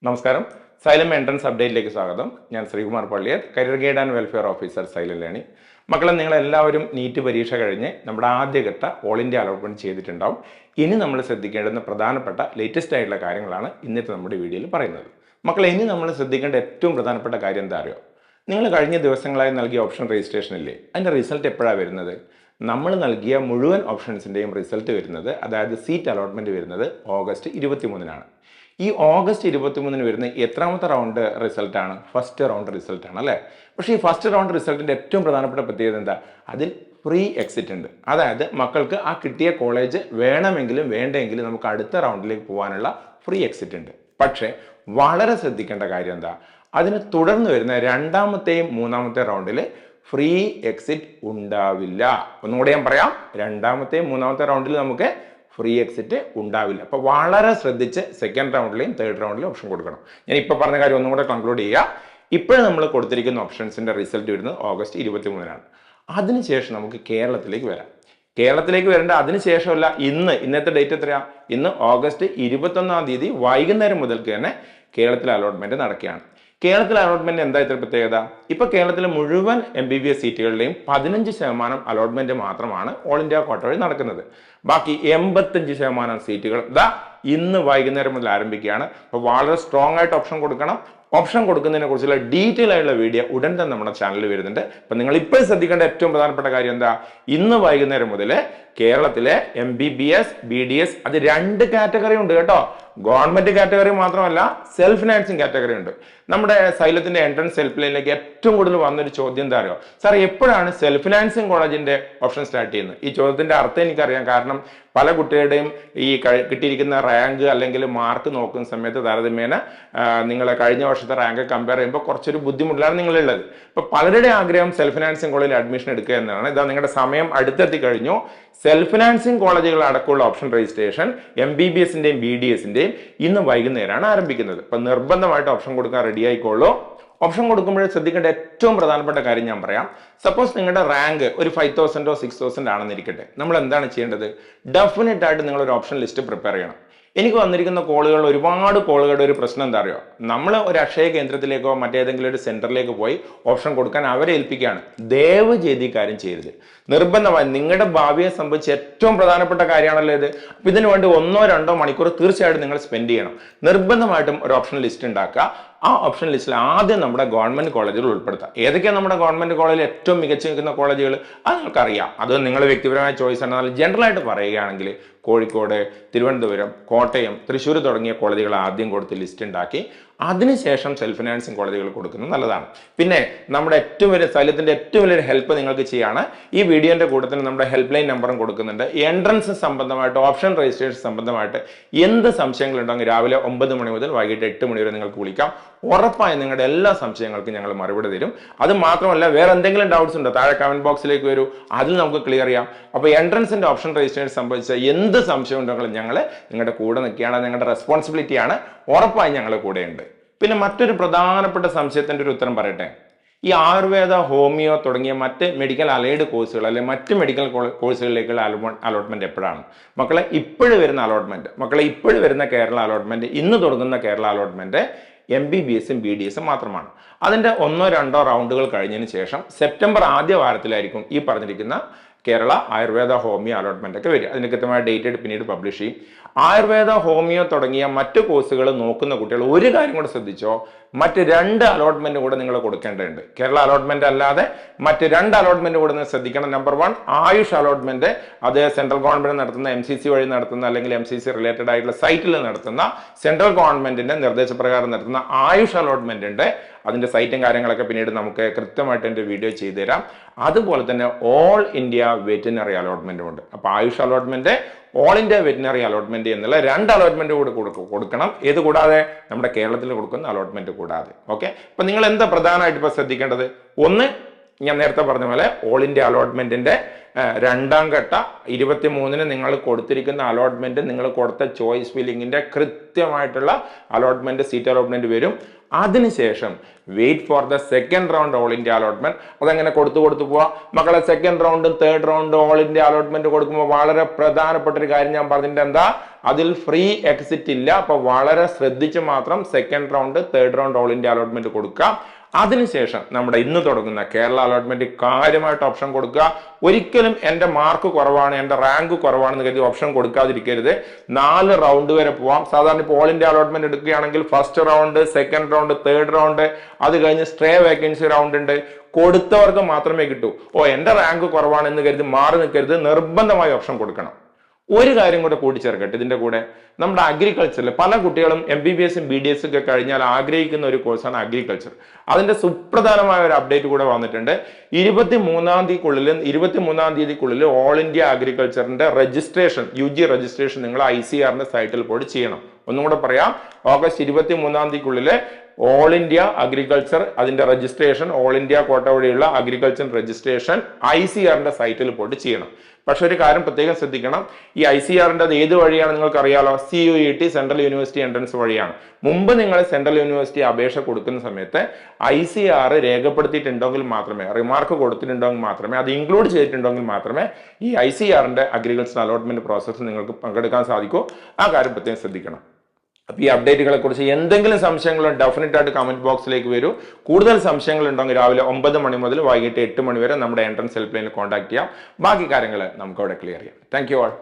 നമസ്കാരം. Xylem entrance അപ്ഡേറ്റിലേക്ക് സ്വാഗതം. ഞാൻ Sreekumar Palliyar, career guide and welfare officer, Xylem learning. മക്കളെ, നിങ്ങളെല്ലാവരും നീറ്റ് പരീക്ഷ കഴിഞ്ഞ് നമ്മുടെ ആദ്യഘട്ട ഓൾ ഇന്ത്യ അലോട്ട്മെന്റ് ചെയ്തിട്ടുണ്ടാവും. ഇനി നമ്മൾ ശ്രദ്ധിക്കേണ്ടുന്ന പ്രധാനപ്പെട്ട ലേറ്റസ്റ്റ് ആയിട്ടുള്ള കാര്യങ്ങളാണ് ഇന്നത്തെ നമ്മുടെ വീഡിയോയിൽ പറയുന്നത്. മക്കളെ, ഇനി നമ്മൾ ശ്രദ്ധിക്കേണ്ട ഏറ്റവും പ്രധാനപ്പെട്ട കാര്യം എന്താ അറിയോ? നിങ്ങൾ കഴിഞ്ഞ ദിവസങ്ങളായി നൽകിയ ഓപ്ഷൻ രജിസ്ട്രേഷൻ ഇല്ലേ, അതിൻ്റെ റിസൾട്ട് എപ്പോഴാണ് വരുന്നത്? നമ്മൾ നൽകിയ മുഴുവൻ ഓപ്ഷൻസിൻ്റെയും റിസൾട്ട് വരുന്നത്, അതായത് സീറ്റ് അലോട്ട്മെൻറ്റ് വരുന്നത് ഓഗസ്റ്റ് 23-നാണ്. ഈ ഓഗസ്റ്റ് 23-ന് വരുന്ന എത്രാമത്തെ റൗണ്ട് റിസൾട്ടാണ്? ഫസ്റ്റ് റൗണ്ട് റിസൾട്ടാണ് അല്ലേ? പക്ഷേ ഈ ഫസ്റ്റ് റൗണ്ട് റിസൾട്ടിൻ്റെ ഏറ്റവും പ്രധാനപ്പെട്ട പ്രത്യേകത എന്താ? അതിൽ ഫ്രീ എക്സിറ്റ് ഉണ്ട്. അതായത് മക്കൾക്ക് ആ കിട്ടിയ കോളേജ് വേണമെങ്കിലും വേണ്ടെങ്കിലും നമുക്ക് അടുത്ത റൗണ്ടിലേക്ക് പോകാനുള്ള ഫ്രീ എക്സിറ്റ് ഉണ്ട്. പക്ഷേ വളരെ ശ്രദ്ധിക്കേണ്ട കാര്യം എന്താ? അതിന് തുടർന്ന് വരുന്ന രണ്ടാമത്തെയും മൂന്നാമത്തെ റൗണ്ടിൽ ഫ്രീ എക്സിറ്റ് ഉണ്ടാവില്ല. ഒന്നുകൂടെ ഞാൻ പറയാം, രണ്ടാമത്തെയും മൂന്നാമത്തെ റൗണ്ടിൽ നമുക്ക് ഫ്രീ എക്സിറ്റ് ഉണ്ടാവില്ല. അപ്പോൾ വളരെ ശ്രദ്ധിച്ച് സെക്കൻഡ് റൗണ്ടിലെയും തേർഡ് റൗണ്ടിലെയും ഓപ്ഷൻ കൊടുക്കണം. ഞാൻ ഇപ്പോൾ പറഞ്ഞ കാര്യം ഒന്നും കൂടെ കൺക്ലൂഡ് ചെയ്യുക. ഇപ്പോഴും നമ്മൾ കൊടുത്തിരിക്കുന്ന ഓപ്ഷൻസിൻ്റെ റിസൾട്ട് വരുന്നത് ഓഗസ്റ്റ് 23-നാണ്. അതിനുശേഷം നമുക്ക് കേരളത്തിലേക്ക് വരാം. കേരളത്തിലേക്ക് വരേണ്ട അതിനുശേഷമല്ല, ഇന്നത്തെ ഡേറ്റ് എത്രയാണ്? ഇന്ന് ഓഗസ്റ്റ് 21-ാം തീയതി വൈകുന്നേരം മുതൽക്ക് തന്നെ കേരളത്തിലെ അലോട്ട്മെന്റ് നടക്കുകയാണ്. കേരളത്തിലെ അലോട്ട്മെന്റ് എന്താ ഇത്ര പ്രത്യേകത? ഇപ്പൊ കേരളത്തിലെ മുഴുവൻ MBBS സീറ്റുകളുടെയും 15% അലോട്ട്മെന്റ് മാത്രമാണ് ഓൾ ഇന്ത്യ ക്വാട്ട വഴി നടക്കുന്നത്. ബാക്കി 85% സീറ്റുകൾ ഇന്ന് വൈകുന്നേരം മുതൽ ആരംഭിക്കുകയാണ്. അപ്പോൾ വളരെ സ്ട്രോങ് ആയിട്ട് ഓപ്ഷൻ കൊടുക്കണം. ഓപ്ഷൻ കൊടുക്കുന്നതിനെ കുറിച്ചുള്ള ഡീറ്റെയിൽ ആയിട്ടുള്ള വീഡിയോ ഉടൻ തന്നെ നമ്മുടെ ചാനലിൽ വരുന്നുണ്ട്. അപ്പം നിങ്ങൾ ഇപ്പോൾ ശ്രദ്ധിക്കേണ്ട ഏറ്റവും പ്രധാനപ്പെട്ട കാര്യം എന്താ? ഇന്ന് വൈകുന്നേരം മുതൽ കേരളത്തിലെ MBBS BDS അത് 2 കാറ്റഗറി ഉണ്ട് കേട്ടോ. ഗവൺമെന്റ് കാറ്റഗറി മാത്രമല്ല, സെൽഫ് ഫിനാൻസിങ് കാറ്റഗറി ഉണ്ട്. നമ്മുടെ സൈലത്തിന്റെ എൻട്രൻസ് ഹെൽപ്പ് ലൈനിലേക്ക് ഏറ്റവും കൂടുതൽ വന്നൊരു ചോദ്യം എന്താ അറിയോ? സാർ, എപ്പോഴാണ് സെൽഫ് ഫിനാൻസിങ് കോളേജിന്റെ ഓപ്ഷൻ സ്റ്റാർട്ട് ചെയ്യുന്നത്? ഈ ചോദ്യത്തിന്റെ അർത്ഥം എനിക്കറിയാം. കാരണം പല കുട്ടികളുടെയും ഈ കിട്ടിയിരിക്കുന്ന റാങ്ക് അല്ലെങ്കിൽ മാർക്ക് നോക്കുന്ന സമയത്ത് താരതമ്യേന നിങ്ങളെ കഴിഞ്ഞ വർഷത്തെ റാങ്ക് കമ്പയർ ചെയ്യുമ്പോൾ കുറച്ചൊരു ബുദ്ധിമുട്ടിലാണ് നിങ്ങളുള്ളത്. ഇപ്പൊ പലരുടെ ആഗ്രഹം സെൽഫ് ഫിനാൻസിങ് കോളേജിൽ അഡ്മിഷൻ എടുക്കുക എന്നതാണ്. ഇതാ നിങ്ങളുടെ സമയം അടുത്തെത്തി കഴിഞ്ഞു. സെൽഫ് ഫിനാൻസിങ് കോളേജുകൾ അടക്കമുള്ള ഓപ്ഷൻ രജിസ്ട്രേഷൻ MBBSന്റെയും BDSന്റെയും ഇന്ന് വൈകുന്നേരമാണ് ആരംഭിക്കുന്നത്. അപ്പൊ നിർബന്ധമായിട്ട് ഓപ്ഷൻ കൊടുക്കാൻ റെഡി ആയിക്കോളൂ. ഓപ്ഷൻ കൊടുക്കുമ്പോൾ ശ്രദ്ധിക്കേണ്ട ഏറ്റവും പ്രധാനപ്പെട്ട കാര്യം ഞാൻ പറയാം. സപ്പോസ് നിങ്ങളുടെ റാങ്ക് ഒരു 5,000 6,000 ആണെന്നിരിക്കട്ടെ. നമ്മൾ എന്താണ് ചെയ്യേണ്ടത്? ഡെഫിനറ്റ് ആയിട്ട് നിങ്ങളൊരു ഓപ്ഷൻ ലിസ്റ്റ് പ്രിപ്പയർ ചെയ്യണം. എനിക്ക് വന്നിരിക്കുന്ന കോളുകൾ, ഒരുപാട് കോളുകളുടെ ഒരു പ്രശ്നം എന്താ അറിയോ? നമ്മൾ ഒരു അക്ഷയ കേന്ദ്രത്തിലേക്കോ മറ്റേതെങ്കിലും ഒരു സെന്ററിലേക്ക് പോയി ഓപ്ഷൻ കൊടുക്കാൻ അവരെ ഏൽപ്പിക്കുകയാണ്. ദയവ് ചെയ്ത് ഈ കാര്യം ചെയ്യരുത്. നിർബന്ധമായി നിങ്ങളുടെ ഭാവിയെ സംബന്ധിച്ച് ഏറ്റവും പ്രധാനപ്പെട്ട കാര്യമാണല്ലോ ഇത്. അപ്പം ഇതിനു വേണ്ടി 1-2 മണിക്കൂർ തീർച്ചയായിട്ടും നിങ്ങൾ സ്പെൻഡ് ചെയ്യണം. നിർബന്ധമായിട്ടും ഒരു ഓപ്ഷൻ ലിസ്റ്റ് ഉണ്ടാക്കുക. ആ ഓപ്ഷൻ ലിസ്റ്റിൽ ആദ്യം നമ്മുടെ ഗവൺമെന്റ് കോളേജുകൾ ഉൾപ്പെടുത്താം. ഏതൊക്കെയാണ് നമ്മുടെ ഗവൺമെന്റ് കോളേജിൽ ഏറ്റവും മികച്ചു നിൽക്കുന്ന കോളേജുകൾ? അത് നിങ്ങൾക്കറിയാം. അത് നിങ്ങൾ വ്യക്തിപരമായ ചോയ്സ് ആണ്. എന്നാൽ ജനറൽ ആയിട്ട് പറയുകയാണെങ്കിൽ കോഴിക്കോട്, തിരുവനന്തപുരം, കോട്ടയം, തൃശ്ശൂർ തുടങ്ങിയ കോളേജുകൾ ആദ്യം കൊടുത്ത് ലിസ്റ്റ് ഉണ്ടാക്കി അതിനുശേഷം സെൽഫ് ഫിനാൻസിങ് കോളേജുകൾ കൊടുക്കുന്നത് നല്ലതാണ്. പിന്നെ നമ്മുടെ സൈലത്തിന്റെ ഏറ്റവും വലിയൊരു ഹെൽപ്പ് നിങ്ങൾക്ക് ചെയ്യാണ്. ഈ വീഡിയോന്റെ കൂട്ടത്തിൽ നമ്മുടെ ഹെൽപ്പ് ലൈൻ നമ്പറും കൊടുക്കുന്നുണ്ട്. എൻട്രൻസ് സംബന്ധമായിട്ട്, ഓപ്ഷൻ രജിസ്ട്രേഷൻ സംബന്ധമായിട്ട് എന്ത് സംശയങ്ങളുണ്ടെങ്കിൽ രാവിലെ 9 മണി മുതൽ വൈകിട്ട് 8 മണി വരെ നിങ്ങൾക്ക് വിളിക്കാം. ഉറപ്പായും നിങ്ങളുടെ എല്ലാ സംശയങ്ങൾക്കും ഞങ്ങൾ മറുപടി തരും. അത് മാത്രമല്ല, വേറെ എന്തെങ്കിലും ഡൗട്ട്സ് ഉണ്ടോ? താഴെ കമന്റ് ബോക്സിലേക്ക് വരൂ, അതിൽ നമുക്ക് ക്ലിയർ ചെയ്യാം. അപ്പോൾ എൻട്രൻസിന്റെ ഓപ്ഷൻ രജിസ്ട്രേഷൻ സംബന്ധിച്ച എന്ത് സംശയം ഉണ്ടെങ്കിലും ഞങ്ങൾ നിങ്ങളുടെ കൂടെ നിൽക്കുകയാണ്. ഞങ്ങളുടെ റെസ്പോൺസിബിലിറ്റിയാണ്. ഉറപ്പായും ഞങ്ങൾ കൂടെയുണ്ട്. പിന്നെ മറ്റൊരു പ്രധാനപ്പെട്ട സംശയത്തിന്റെ ഒരു ഉത്തരം പറയട്ടെ. ഈ ആയുർവേദ, ഹോമിയോ തുടങ്ങിയ മറ്റ് മെഡിക്കൽ അലൈഡ് കോഴ്സുകൾ അല്ലെങ്കിൽ മറ്റ് മെഡിക്കൽ കോഴ്സുകളിലേക്കുള്ള അലോട്ട്മെന്റ് എപ്പോഴാണ്? മക്കളെ, ഇപ്പോഴും വരുന്ന കേരള അലോട്ട്മെന്റ്, ഇന്ന് തുടങ്ങുന്ന കേരള അലോട്ട്മെന്റ് MBBSും BDSും മാത്രമാണ്. അതിന്റെ 1-2 റൗണ്ടുകൾ കഴിഞ്ഞതിന് ശേഷം സെപ്റ്റംബർ ആദ്യ വാരത്തിലായിരിക്കും ഈ പറഞ്ഞിരിക്കുന്ന കേരള ആയുർവേദ, ഹോമിയോ അലോട്ട്മെന്റ് ഒക്കെ വരിക. അതിന് കൃത്യമായ ഡേറ്റ് പിന്നീട് പബ്ലിഷ് ചെയ്യും. ആയുർവേദ, ഹോമിയോ തുടങ്ങിയ മറ്റു കോഴ്സുകൾ നോക്കുന്ന കുട്ടികൾ ഒരു കാര്യം കൂടെ ശ്രദ്ധിച്ചോ, മറ്റ് 2 അലോട്ട്മെന്റ് കൂടെ നിങ്ങൾ കൊടുക്കേണ്ടതുണ്ട്. കേരള അലോട്ട്മെന്റ് അല്ലാതെ മറ്റ് 2 അലോട്ട്മെന്റ് കൂടെ നിങ്ങൾ ശ്രദ്ധിക്കണം. Number 1 Ayush allotment. അത് സെൻട്രൽ ഗവൺമെന്റ് നടത്തുന്ന MCC വഴി നടത്തുന്ന അല്ലെങ്കിൽ MCC റിലേറ്റഡ് ആയിട്ടുള്ള സൈറ്റിൽ നടത്തുന്ന സെൻട്രൽ ഗവൺമെന്റിന്റെ നിർദ്ദേശപ്രകാരം നടത്തുന്ന ആയുഷ് അലോട്ട്മെന്റ് ഉണ്ട്. അതിന്റെ സൈറ്റും കാര്യങ്ങളൊക്കെ പിന്നീട് നമുക്ക് കൃത്യമായിട്ട് എൻ്റെ വീഡിയോ ചെയ്തു തരാം. അതുപോലെ തന്നെ ഓൾ ഇന്ത്യ വെറ്റിനറി അലോട്ട്മെന്റും ഉണ്ട്. അപ്പൊ Ayush allotment, all India veterinary allotment എന്നുള്ള 2 അലോട്ട്മെന്റ് കൂടെ കൊടുക്കണം. ഏത് കൂടാതെ? നമ്മുടെ കേരളത്തിൽ കൊടുക്കുന്ന അലോട്ട്മെന്റ് കൂടാതെ. ഓക്കെ. അപ്പൊ നിങ്ങൾ എന്താ പ്രധാനമായിട്ട് ഇപ്പൊ ശ്രദ്ധിക്കേണ്ടത്? ഒന്ന്, ഞാൻ നേരത്തെ പറഞ്ഞ പോലെ ഓൾ ഇന്ത്യ അലോട്ട്മെന്റിന്റെ രണ്ടാം ഘട്ട 23-ന് നിങ്ങൾ കൊടുത്തിരിക്കുന്ന അലോട്ട്മെന്റ്, നിങ്ങൾ കൊടുത്ത ചോയ്സ് ഫില്ലിങ്ങിന്റെ കൃത്യമായിട്ടുള്ള അലോട്ട്മെന്റ്, സീറ്റ് അലോട്ട്മെന്റ് വരും. അതിനുശേഷം wait for the second round all India allotment. അതങ്ങനെ കൊടുത്തു പോവാ മക്കളെ. സെക്കൻഡ് റൗണ്ടും തേർഡ് റൗണ്ടും ഓൾ ഇന്ത്യ അലോട്ട്മെന്റ് കൊടുക്കുമ്പോൾ വളരെ പ്രധാനപ്പെട്ട ഒരു കാര്യം ഞാൻ പറഞ്ഞിട്ട് എന്താ, അതിൽ ഫ്രീ എക്സിറ്റ് ഇല്ല. അപ്പൊ വളരെ ശ്രദ്ധിച്ച് മാത്രം second round third round all India allotment കൊടുക്കാം. അതിനുശേഷം നമ്മുടെ ഇന്ന് തുടങ്ങുന്ന കേരള അലോട്ട്മെന്റ് കാര്യമായിട്ട് ഓപ്ഷൻ കൊടുക്കുക. ഒരിക്കലും എന്റെ മാർക്ക് കുറവാണ്, എന്റെ റാങ്ക് കുറവാണെന്ന് കരുതി ഓപ്ഷൻ കൊടുക്കാതിരിക്കരുത്. 4 റൗണ്ട് വരെ പോവാം. സാധാരണ ഇപ്പോൾ ഓൾ ഇന്ത്യ അലോട്ട്മെന്റ് എടുക്കുകയാണെങ്കിൽ first round, second round, third round, അത് കഴിഞ്ഞ് സ്റ്റേ വേക്കൻസി റൗണ്ട് ഉണ്ട്. കൊടുത്തവർക്ക് മാത്രമേ കിട്ടൂ. എന്റെ റാങ്ക് കുറവാണെന്ന് കരുതി മാറി നിൽക്കരുത്, നിർബന്ധമായി ഓപ്ഷൻ കൊടുക്കണം. ഒരു കാര്യം കൂടെ കൂട്ടിച്ചേർക്കട്ടെ ഇതിന്റെ കൂടെ, നമ്മുടെ അഗ്രികൾച്ചറിൽ പല കുട്ടികളും MBBS BDS ഒക്കെ കഴിഞ്ഞാൽ ആഗ്രഹിക്കുന്ന ഒരു കോഴ്സാണ് അഗ്രികൾച്ചർ. അതിന്റെ സുപ്രധാനമായ ഒരു അപ്ഡേറ്റ് കൂടെ വന്നിട്ടുണ്ട്. 23-ാം തീയതിക്കുള്ളിൽ ഓൾ ഇന്ത്യ അഗ്രികൾച്ചറിന്റെ രജിസ്ട്രേഷൻ, UG രജിസ്ട്രേഷൻ നിങ്ങൾ ICARന്റെ സൈറ്റിൽ പോയി ചെയ്യണം. ഒന്നും കൂടെ പറയാം, ഓഗസ്റ്റ് 23-ാം തീയതിക്കുള്ളിൽ ഓൾ ഇന്ത്യ അഗ്രികൾച്ചർ അതിന്റെ രജിസ്ട്രേഷൻ, ഓൾ ഇന്ത്യ കോട്ട വഴിയുള്ള അഗ്രികൾച്ചർ രജിസ്ട്രേഷൻ ICARന്റെ സൈറ്റിൽ പോയിട്ട് ചെയ്യണം. പക്ഷെ ഒരു കാര്യം പ്രത്യേകം ശ്രദ്ധിക്കണം, ഈ ICARന്റെ അത് ഏത് വഴിയാണ് നിങ്ങൾക്ക് അറിയാലോ, CUET സെൻട്രൽ യൂണിവേഴ്സിറ്റി എൻട്രൻസ് വഴിയാണ്. മുമ്പ് നിങ്ങൾ സെൻട്രൽ യൂണിവേഴ്സിറ്റി അപേക്ഷ കൊടുക്കുന്ന സമയത്ത് ICAR രേഖപ്പെടുത്തിയിട്ടുണ്ടെങ്കിൽ മാത്രമേ, റിമാർക്ക് കൊടുത്തിട്ടുണ്ടെങ്കിൽ മാത്രമേ, അത് ഇൻക്ലൂഡ് ചെയ്തിട്ടുണ്ടെങ്കിൽ മാത്രമേ ഈ ICARന്റെ അഗ്രികൾച്ചർ അലോട്ട്മെന്റ് പ്രോസസ്സ് നിങ്ങൾക്ക് പങ്കെടുക്കാൻ സാധിക്കൂ. ആ കാര്യം പ്രത്യേകം ശ്രദ്ധിക്കണം. അപ്പോൾ ഈ അപ്ഡേറ്റുകളെ കുറിച്ച് എന്തെങ്കിലും സംശയങ്ങളുണ്ട് ഡെഫിനറ്റ് ആയിട്ട് കമന്റ് ബോക്സിലേക്ക് വരൂ. കൂടുതൽ സംശയങ്ങൾ ഉണ്ടെങ്കിൽ രാവിലെ 9 മണി മുതൽ വൈകിട്ട് 8 മണി വരെ നമ്മുടെ എൻട്രൻസ് ഹെൽപ്പ് ലൈനിൽ കോൺടാക്ട് ചെയ്യാം. ബാക്കി കാര്യങ്ങൾ നമുക്ക് അവിടെ ക്ലിയർ ചെയ്യാം. Thank you all.